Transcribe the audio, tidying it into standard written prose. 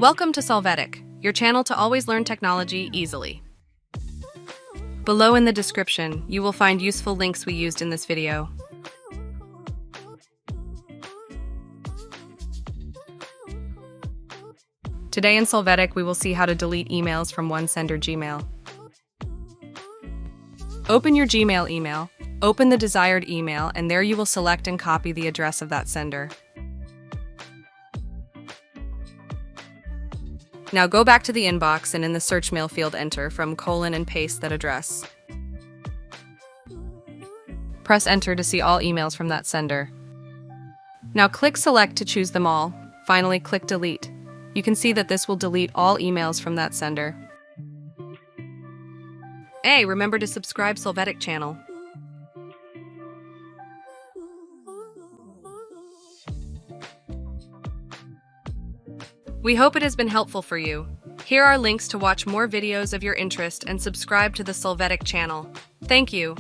Welcome to Solvetic, your channel to always learn technology easily. Below in the description, you will find useful links we used in this video. Today in Solvetic, we will see how to delete emails from one sender Gmail. Open your Gmail email, open the desired email, and there you will select and copy the address of that sender. Now go back to the inbox and in the search mail field enter from : and paste that address. Press enter to see all emails from that sender. Now click select to choose them all. Finally click delete. You can see that this will delete all emails from that sender. Hey, remember to subscribe Solvetic channel. We hope it has been helpful for you. Here are links to watch more videos of your interest and subscribe to the Solvetic channel. Thank you.